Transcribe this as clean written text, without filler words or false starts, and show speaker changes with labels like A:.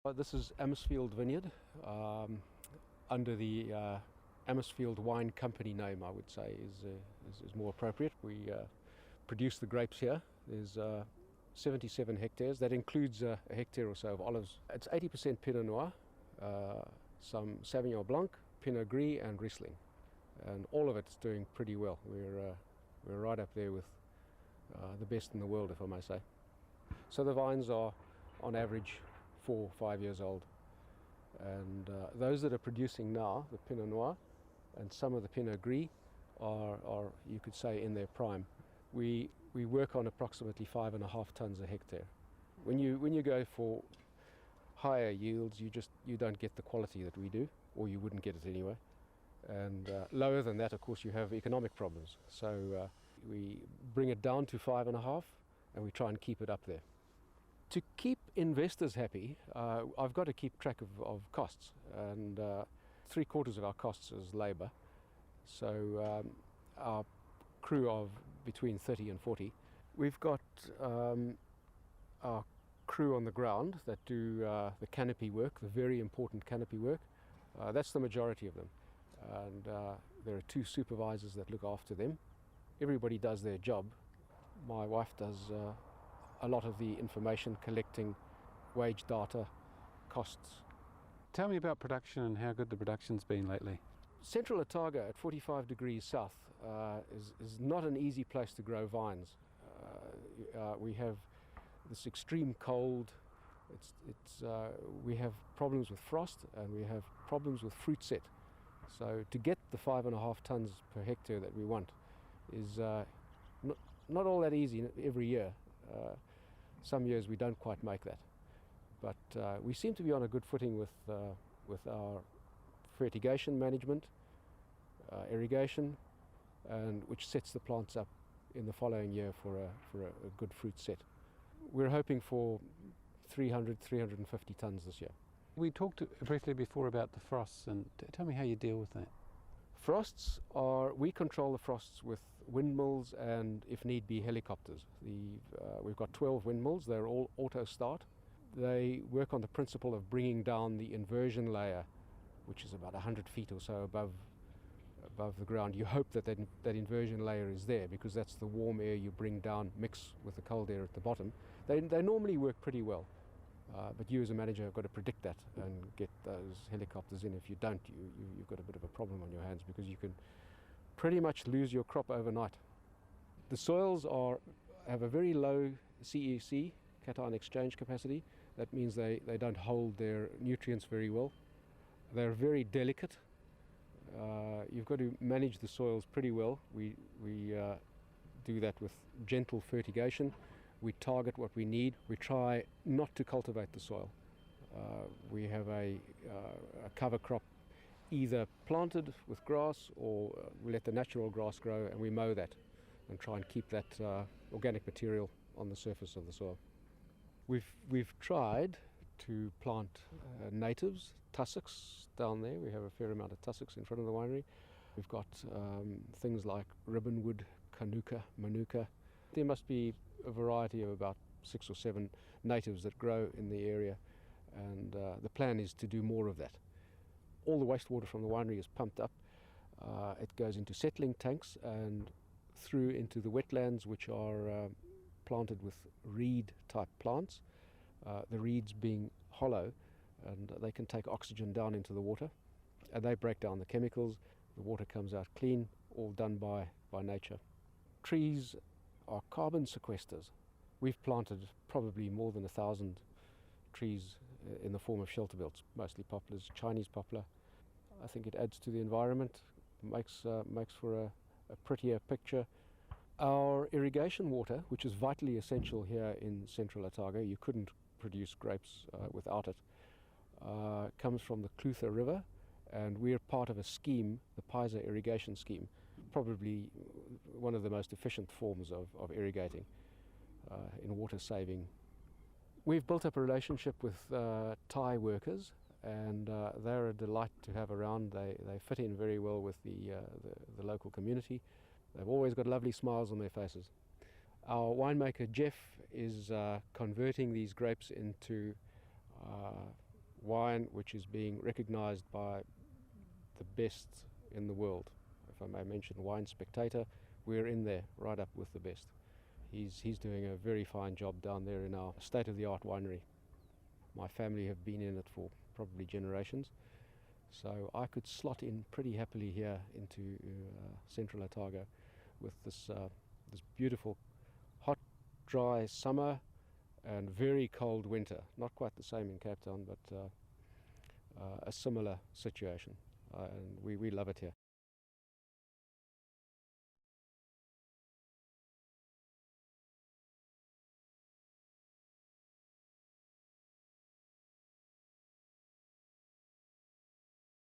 A: This is Amisfield Vineyard, under the Amisfield Wine Company name, I would say, is more appropriate. We produce the grapes here. There's 77 hectares. That includes a hectare or so of olives. It's 80% Pinot Noir, some Sauvignon Blanc, Pinot Gris and Riesling. And all of it's doing pretty well. We're right up there with the best in the world, if I may say. So the vines are, on average, 4 or 5 years old, and those that are producing now, the Pinot Noir and some of the Pinot Gris, are you could say in their prime. We work on approximately 5.5 tons a hectare. When you go for higher yields, you don't get the quality that we do, or you wouldn't get it anyway. And lower than that, of course, you have economic problems. So we bring it down to 5.5, and we try and keep it up there. To keep investors happy, I've got to keep track of costs, and 3/4 of our costs is labour. So our crew of between 30 and 40. We've got our crew on the ground that do the canopy work, the very important canopy work. That's the majority of them. And there are 2 supervisors that look after them. Everybody does their job. My wife does a lot of the information collecting, wage data, costs.
B: Tell me about production and how good the production's been lately.
A: Central Otago at 45 degrees south is not an easy place to grow vines. We have this extreme cold. We have problems with frost, and we have problems with fruit set. So to get the 5.5 tons per hectare that we want is not all that easy every year. Some years we don't quite make that, but we seem to be on a good footing with our fertigation management, irrigation, and which sets the plants up in the following year for a good fruit set. We're hoping for 350 tons this year.
B: We talked briefly before about the frosts, and tell me how you deal with that.
A: Frosts we control the frosts with windmills and, if need be, helicopters. We've got 12 windmills. They're all auto start. They work on the principle of bringing down the inversion layer, which is about 100 feet or so above the ground. You hope that inversion layer is there, because that's the warm air you bring down, mix with the cold air at the bottom. They normally work pretty well. But you as a manager have got to predict that and get those helicopters in. If you don't, you've got a bit of a problem on your hands, because you can pretty much lose your crop overnight. The soils have a very low CEC, cation exchange capacity. That means they don't hold their nutrients very well. They're very delicate. You've got to manage the soils pretty well. We do that with gentle fertigation. We target what we need. We try not to cultivate the soil. We have a cover crop either planted with grass, or we let the natural grass grow and we mow that and try and keep that organic material on the surface of the soil. We've tried to plant natives, tussocks down there. We have a fair amount of tussocks in front of the winery. We've got things like ribbonwood, kanuka, manuka. There must be a variety of about 6 or 7 natives that grow in the area, and the plan is to do more of that. All the wastewater from the winery is pumped up. It goes into settling tanks and through into the wetlands, which are planted with reed type plants, the reeds being hollow, and they can take oxygen down into the water, and they break down the chemicals. The water comes out clean, all done by nature. Trees are carbon sequesters. We've planted probably more than 1,000 trees in the form of shelter belts, mostly poplars, Chinese poplar. I think it adds to the environment, makes for a prettier picture. Our irrigation water, which is vitally essential here in Central Otago, you couldn't produce grapes without it, comes from the Clutha River, and we're part of a scheme, the Pisa irrigation scheme, probably one of the most efficient forms of irrigating in water saving. We've built up a relationship with Thai workers, and they're a delight to have around. They fit in very well with the local community. They've always got lovely smiles on their faces. Our winemaker Jeff is converting these grapes into wine which is being recognized by the best in the world. If I may mention Wine Spectator, we're in there right up with the best. He's doing a very fine job down there in our state-of-the-art winery. My family have been in it for probably generations, so I could slot in pretty happily here into central Otago with this beautiful hot, dry summer and very cold winter. Not quite the same in Cape Town, but a similar situation, and we love it here.